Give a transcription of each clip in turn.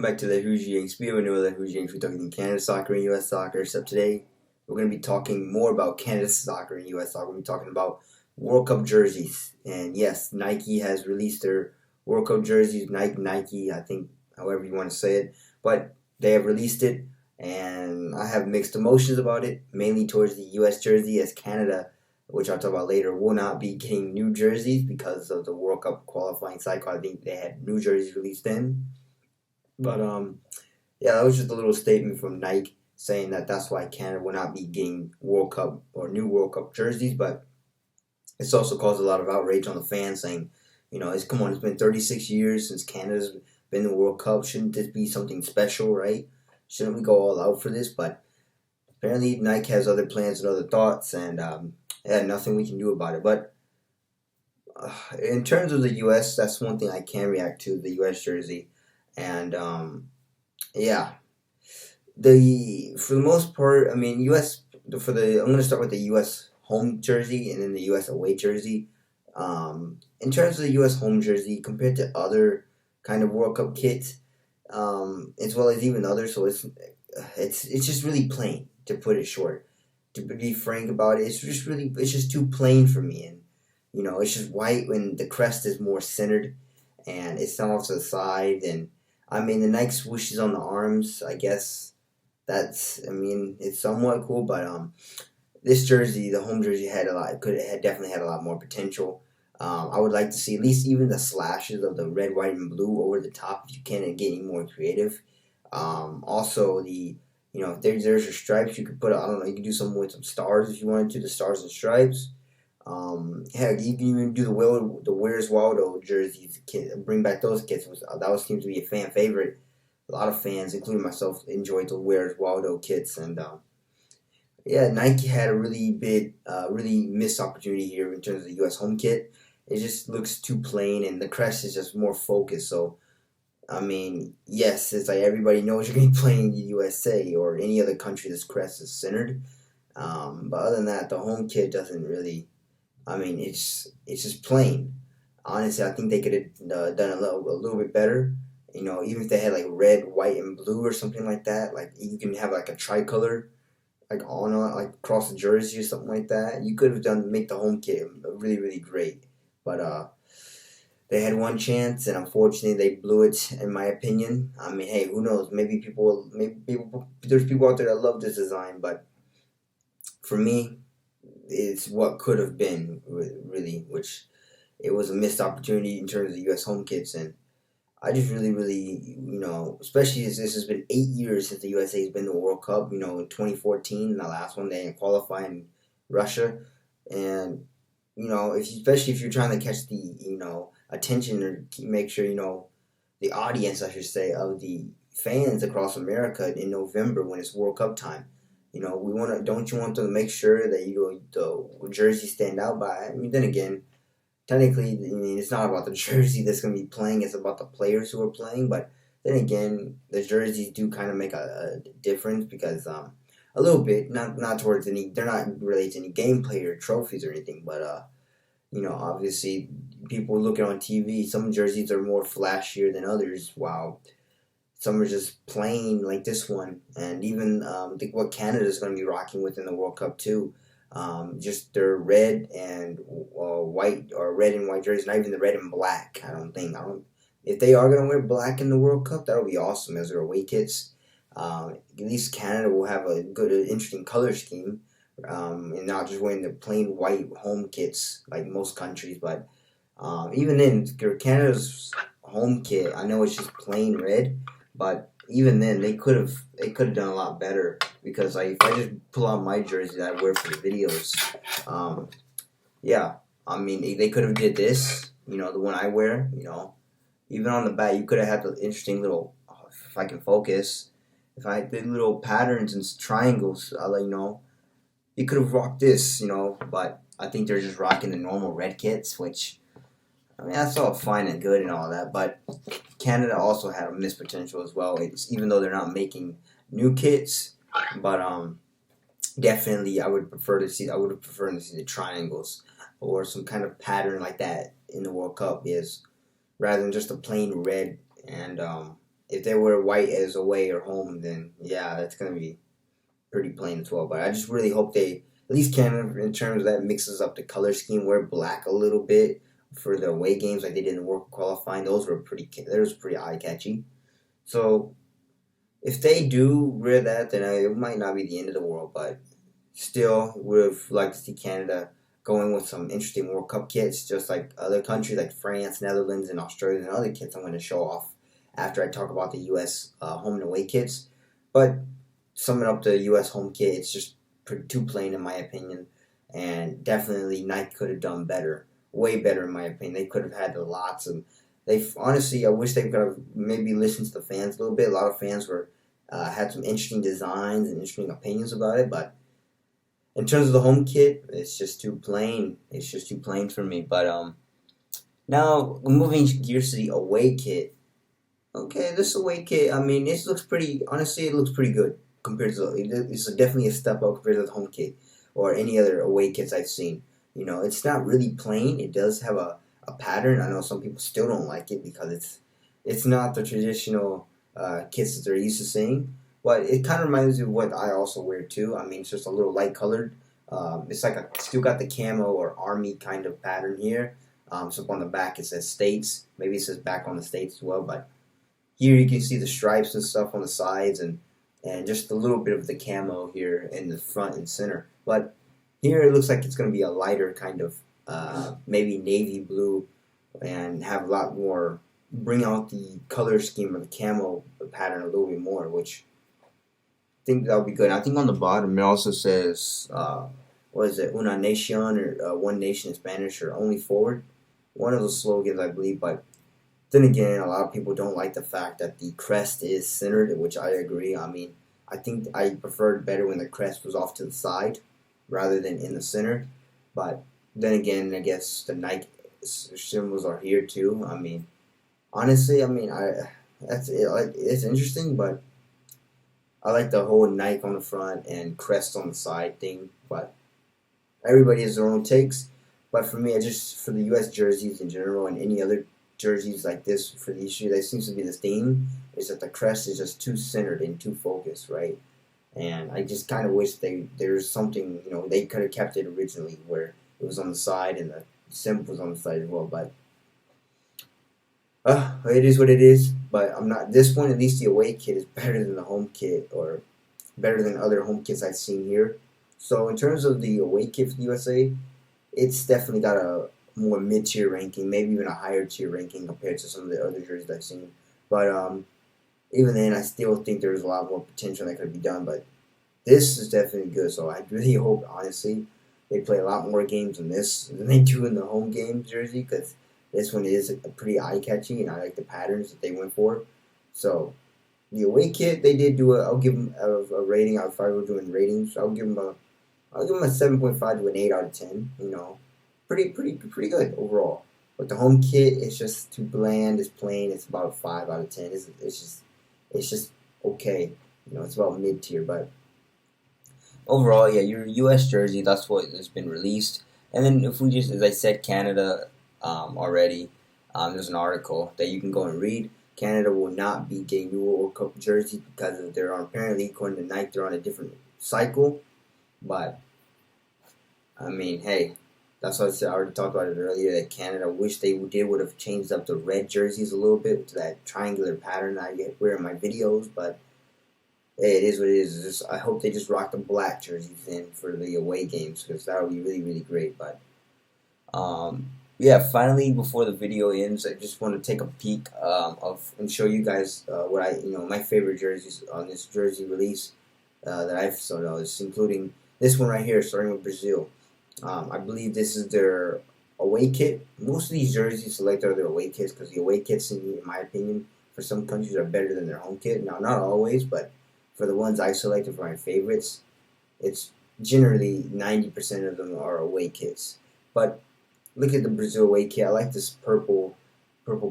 back to the Who's Yanks. We know that Who's Yanks. We're talking Canada soccer and U.S. soccer. Except today, we're going to be talking more about Canada soccer and U.S. soccer. We're going to be talking about World Cup jerseys. And yes, Nike has released their World Cup jerseys. Nike, I think, however you want to say it. But they have released it, and I have mixed emotions about it, mainly towards the U.S. jersey, as Canada, which I'll talk about later, will not be getting new jerseys because of the World Cup qualifying cycle. I think they had new jerseys released then. But yeah, that was just a little statement from Nike saying that that's why Canada will not be getting World Cup or new World Cup jerseys. But it's also caused a lot of outrage on the fans, saying, it's been 36 years since Canada's been in the World Cup. Shouldn't this be something special, right? Shouldn't we go all out for this? But apparently Nike has other plans and other thoughts, and nothing we can do about it. But in terms of the U.S., that's one thing I can react to, the U.S. jersey. And yeah, for the most part, I mean, I'm going to start with the U.S. home jersey and then the U.S. away jersey. In terms of the U.S. home jersey, compared to other kind of World Cup kits, as well as even others, so it's just really plain, to put it short. To be frank about it, it's just too plain for me, and it's just white when the crest is more centered, and it's not off to the side, and I mean the Nike swooshes on the arms. I guess it's somewhat cool, but this jersey, the home jersey, had definitely had a lot more potential. I would like to see at least even the slashes of the red, white, and blue over the top if you can, and get any more creative. Also, if there's your stripes, you could put, I don't know, you could do something with some stars if you wanted to, the stars and stripes. Heck, you can even do the Where's Waldo jerseys, bring back those kits. That seems to be a fan favorite. A lot of fans, including myself, enjoyed the Where's Waldo kits, and yeah, Nike had a really missed opportunity here in terms of the U.S. home kit. It just looks too plain, and the crest is just more focused. So, I mean, yes, it's like everybody knows you're going to be playing the USA or any other country this crest is centered. But other than that, the home kit doesn't really. I mean, it's just plain. Honestly, I think they could have done a little bit better. Even if they had like red, white, and blue or something like that. Like you can have like a tricolor, like like across the jersey or something like that. You could have make the home kit really, really great. But they had one chance, and unfortunately, they blew it. In my opinion, I mean, hey, who knows? Maybe there's people out there that love this design, but for me, it's what could have been, really, which it was a missed opportunity in terms of the U.S. home kits. And I just really, really, especially as this has been 8 years since the USA has been to the World Cup, in 2014, the last one they qualified in Russia. And, especially if you're trying to catch the, attention, or make sure, the audience, I should say, of the fans across America in November when it's World Cup time. Don't you want to make sure that the jersey stand out by? I mean, then again, technically, it's not about the jersey that's going to be playing; it's about the players who are playing. But then again, the jerseys do kind of make a difference because a little bit, not towards any, they're not related to any gameplay or trophies or anything. But obviously, people looking on TV, some jerseys are more flashier than others. Wow. Some are just plain like this one, and even I think what Canada is going to be rocking with in the World Cup too. Just their red and white, or red and white jerseys, not even the red and black. If they are going to wear black in the World Cup, that'll be awesome as their away kits. At least Canada will have a good, interesting color scheme, and not just wearing the plain white home kits like most countries. But even in Canada's home kit, I know it's just plain red. But even then, they could have done a lot better, because if I just pull out my jersey that I wear for the videos, yeah, I mean they could have did this, the one I wear, even on the back you could have had the interesting little, if I can focus, if I did little patterns and triangles, you could have rocked this, but I think they're just rocking the normal red kits, which. I mean, that's all fine and good and all that, but Canada also had a missed potential as well. Even though they're not making new kits, but definitely I would have preferred to see the triangles or some kind of pattern like that in the World Cup, rather than just a plain red. And if they were white as away or home, then yeah, that's gonna be pretty plain as well. But I just really hope they, at least Canada, in terms of that, mixes up the color scheme, wear black a little bit for the away games like they did in World Cup qualifying. Those were pretty eye catchy. So if they do wear that, then it might not be the end of the world. But still, would like to see Canada going with some interesting World Cup kits, just like other countries like France, Netherlands, and Australia, and other kits I'm going to show off after I talk about the U.S. Home and away kits. But summing up the U.S. home kit, it's just too plain in my opinion, and definitely Nike could have done better, way better in my opinion. They could have had lots of. They honestly, I wish they could have maybe listened to the fans a little bit. A lot of fans were had some interesting designs and interesting opinions about it, but in terms of the home kit, it's just too plain. It's just too plain for me. But now moving gears to the away kit. Okay, this away kit, I mean, this looks pretty. Honestly, it looks pretty good compared to. It's definitely a step up compared to the home kit or any other away kits I've seen. You know, it's not really plain. It does have a pattern. I know some people still don't like it because it's not the traditional kits that they're used to seeing. But it kind of reminds me of what I also wear too. I mean, it's just a little light colored. It's like still got the camo or army kind of pattern here. So up on the back it says States. Maybe it says back on the States as well. But here you can see the stripes and stuff on the sides and just a little bit of the camo here in the front and center. But here it looks like it's going to be a lighter kind of maybe navy blue and have a lot more, bring out the color scheme of the camo pattern a little bit more, which I think that would be good. I think on the bottom it also says, what is it, Una Nacion or One Nation in Spanish or Only Forward. One of those slogans, I believe, but then again, a lot of people don't like the fact that the crest is centered, which I agree. I mean, I think I preferred better when the crest was off to the side rather than in the center. But then again, I guess the Nike symbols are here too. I mean, honestly, I mean, that's it. Like, it's interesting, but I like the whole Nike on the front and crest on the side thing. But everybody has their own takes. But for me, I just for the U.S. jerseys in general and any other jerseys like this for the issue, that seems to be the theme, is that the crest is just too centered and too focused, right? And I just kind of wish there's something, they could have kept it originally where it was on the side and the symbol was on the side as well. But it is what it is. But I'm not, at this point, at least the away kit is better than the home kit or better than other home kits I've seen here. So in terms of the away kit for the USA, it's definitely got a more mid-tier ranking, maybe even a higher tier ranking compared to some of the other jerseys I've seen. But even then, I still think there's a lot more potential that could be done. But this is definitely good. So I really hope, honestly, they play a lot more games in this than they do in the home game jersey, because this one is a pretty eye-catchy, and I like the patterns that they went for. So the away kit, they did do I'll give them a rating. If I were doing ratings, I'll give them a 7.5 to an 8 out of 10. Pretty good overall. But the home kit is just too bland. It's plain. It's about a 5 out of 10. It's just okay. It's about mid tier. But overall, yeah, your U.S. jersey, that's what has been released. And then if we just, as I said, Canada already, there's an article that you can go and read. Canada will not be getting new World Cup jerseys because they're apparently, according to Nike, they're on a different cycle. But I mean, hey, that's what I said. I already talked about it earlier, that Canada wish they would have changed up the red jerseys a little bit to that triangular pattern I wear in my videos. But hey, it is what it is. I hope they just rock the black jerseys in for the away games, because that would be really, really great. But yeah, finally, before the video ends, I just want to take a peek and show you guys what my favorite jerseys on this jersey release that I've noticed, including this one right here, starting with Brazil. I believe this is their away kit. Most of these jerseys selected are their away kits, because the away kits, in my opinion, for some countries are better than their home kit. Now, not always, but for the ones I selected for my favorites, it's generally 90% of them are away kits. But look at the Brazil away kit. I like this purple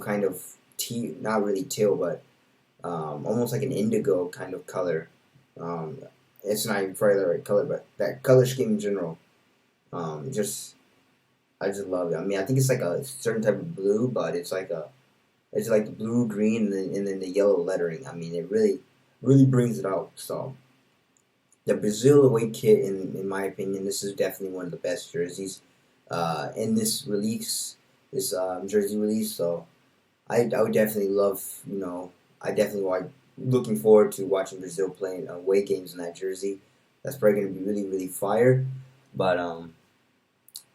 kind of teal, not really teal, but almost like an indigo kind of color. It's not even probably the right color, but that color scheme in general, I just love it. I mean, I think it's like a certain type of blue, but it's like It's like the blue, green, and then the yellow lettering. I mean, it really brings it out. So the Brazil away kit, in my opinion, this is definitely one of the best jerseys in this release, this jersey release. So I would definitely love, I definitely looking forward to watching Brazil playing away games in that jersey. That's probably going to be really fire. But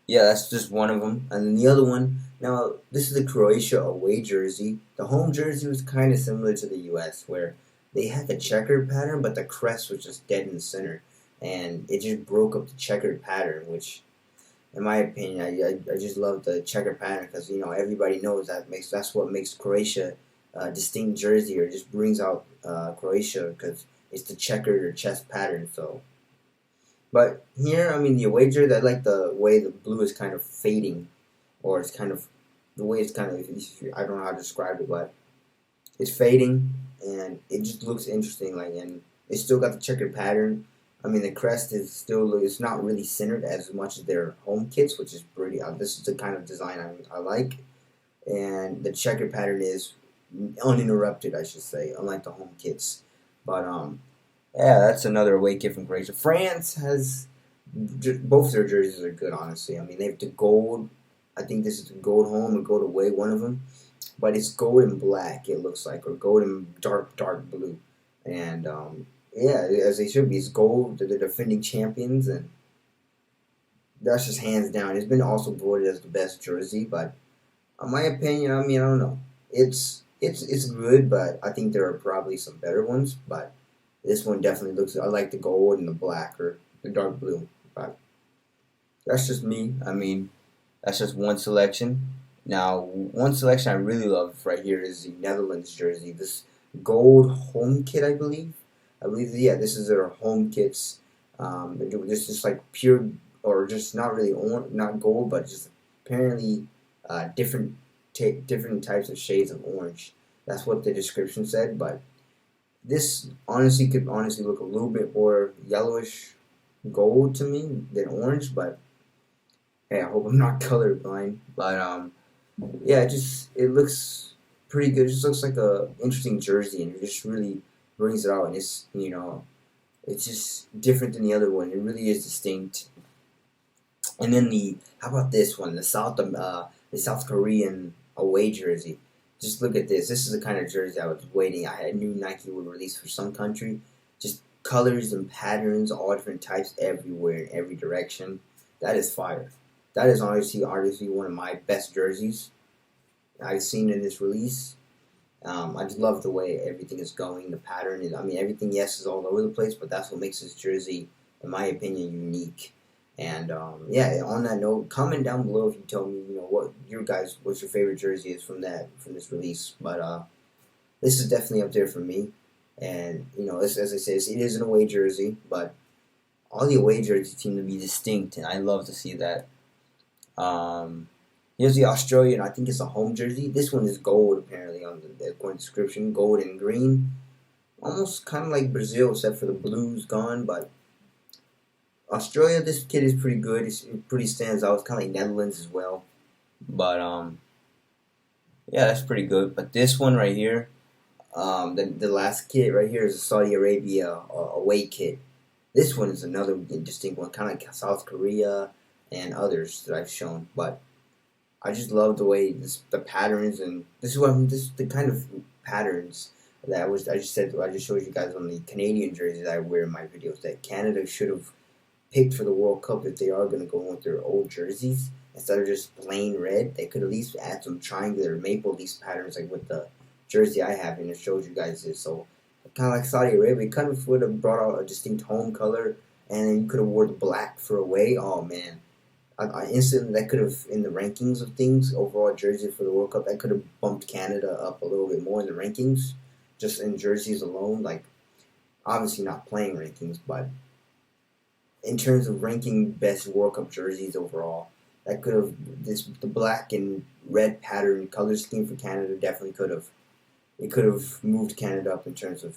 yeah, that's just one of them. And then the other one, now this is the Croatia away jersey. The home jersey was kind of similar to the U.S., where they had the checkered pattern, but the crest was just dead in the center, and it just broke up the checkered pattern. Which, in my opinion, I just love the checkered pattern because everybody knows that's what makes Croatia a distinct jersey, or just brings out Croatia, because it's the checkered or chest pattern. So. But here, I mean, the away jersey, I like the way the blue is kind of fading, or it's kind of the way it's kind of, I don't know how to describe it, but it's fading, and it just looks interesting. Like, and it's still got the checkered pattern. I mean, the crest is still, it's not really centered as much as their home kits, which is pretty. This is the kind of design I like, and the checkered pattern is uninterrupted, I should say, unlike the home kits. But yeah, that's another away kit from Croatia. France has both their jerseys are good, honestly. I mean, they have the gold. I think this is the gold home or gold away, one of them. But it's gold and black, it looks like, or gold and dark blue. And yeah, as they should be. It's gold. They're the defending champions, and that's just hands down. It's been also voted as the best jersey, but in my opinion, I mean, I don't know. It's good, but I think there are probably some better ones. But this one definitely looks. I like the gold and the black or the dark blue. But that's just me. I mean, that's just one selection. Now, one selection I really love right here is the Netherlands jersey. This gold home kit, I believe. Yeah, this is their home kits. This is just like pure, or just not really not gold, but just apparently different types of shades of orange. That's what the description said. But this could look a little bit more yellowish gold to me than orange. But hey, I hope I'm not colorblind. But yeah, it looks pretty good. It just looks like a interesting jersey, and it just really brings it out. And it's just different than the other one. It really is distinct. And then how about this one, the South Korean away jersey. Just look at this. This is the kind of jersey I was waiting. I knew Nike would release for some country. Just colors and patterns, all different types, everywhere in every direction. That is fire. That is honestly one of my best jerseys I've seen in this release. I just love the way everything is going. The pattern is, I mean, everything, yes, is all over the place, but that's what makes this jersey, in my opinion, unique. And yeah, on that note, comment down below if you tell me, what your favorite jersey is from this release. But this is definitely up there for me. And as I say, it is an away jersey, but all the away jerseys seem to be distinct, and I love to see that. Here's the Australian. I think it's a home jersey. This one is gold, apparently, on the description. Gold and green. Almost kind of like Brazil, except for the blue's gone. But Australia, this kit is pretty good. It pretty stands out. It's kind of like Netherlands as well. But, yeah, that's pretty good. But this one right here, the last kit right here is a Saudi Arabia away kit. This one is another distinct one, kind of like South Korea and others that I've shown. But I just love the way the patterns, and this is the kind of patterns that I just showed you guys on the Canadian jerseys I wear in my videos that Canada should have picked for the World Cup if they are going to go with their old jerseys instead of just plain red. They could at least add some triangular maple leaf patterns like with the jersey I have, and it shows you guys this. So kind of like Saudi Arabia, kind of would have brought out a distinct home color, and then you could have wore the black for away. Oh man. I instantly, that could have, in the rankings of things, overall jersey for the World Cup, that could have bumped Canada up a little bit more in the rankings, just in jerseys alone. Like, obviously not playing rankings, but in terms of ranking best World Cup jerseys overall, that could have, the black and red pattern color scheme for Canada definitely could have, it could have moved Canada up in terms of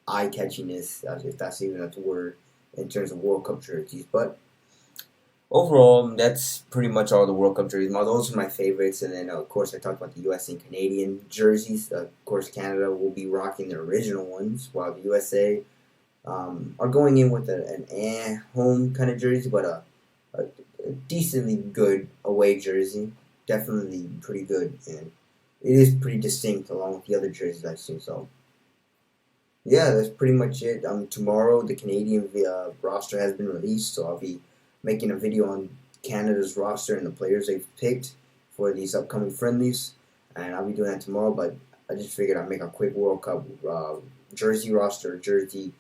eye-catchiness, if that's even a word, in terms of World Cup jerseys. But overall, that's pretty much all the World Cup jerseys. Those are my favorites, and then of course I talked about the U.S. and Canadian jerseys. Of course, Canada will be rocking the original ones, while the USA are going in with an home kind of jersey, but a decently good away jersey. Definitely pretty good, and it is pretty distinct along with the other jerseys I've seen. So yeah, that's pretty much it. Tomorrow the Canadian roster has been released, so I'll be making a video on Canada's roster and the players they've picked for these upcoming friendlies, and I'll be doing that tomorrow. But I just figured I'd make a quick World Cup jersey roster, jersey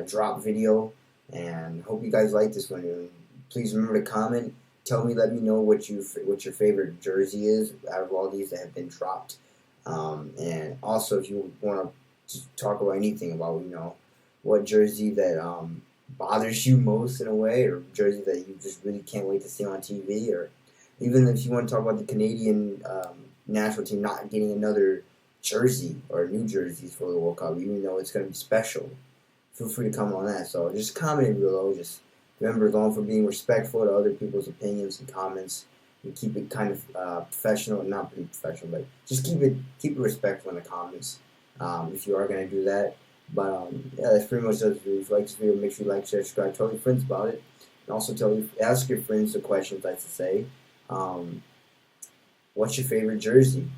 drop video, and hope you guys like this one. And please remember to comment. Tell me, let me know what your favorite jersey is out of all these that have been dropped. And also, if you want to talk about anything about what jersey that bothers you most in a way, or jersey that you just really can't wait to see on TV, or even if you want to talk about the Canadian national team not getting another jersey or new jerseys for the World Cup, even though it's going to be special. Feel free to comment on that. So just comment below. Just remember, going for being respectful to other people's opinions and comments. And keep it kind of professional, not pretty professional, but just keep it respectful in the comments if you are going to do that. But yeah, that's pretty much it. If you like this video, make sure you like, share, subscribe, tell your friends about it, and also ask your friends the questions. I should say, what's your favorite jersey?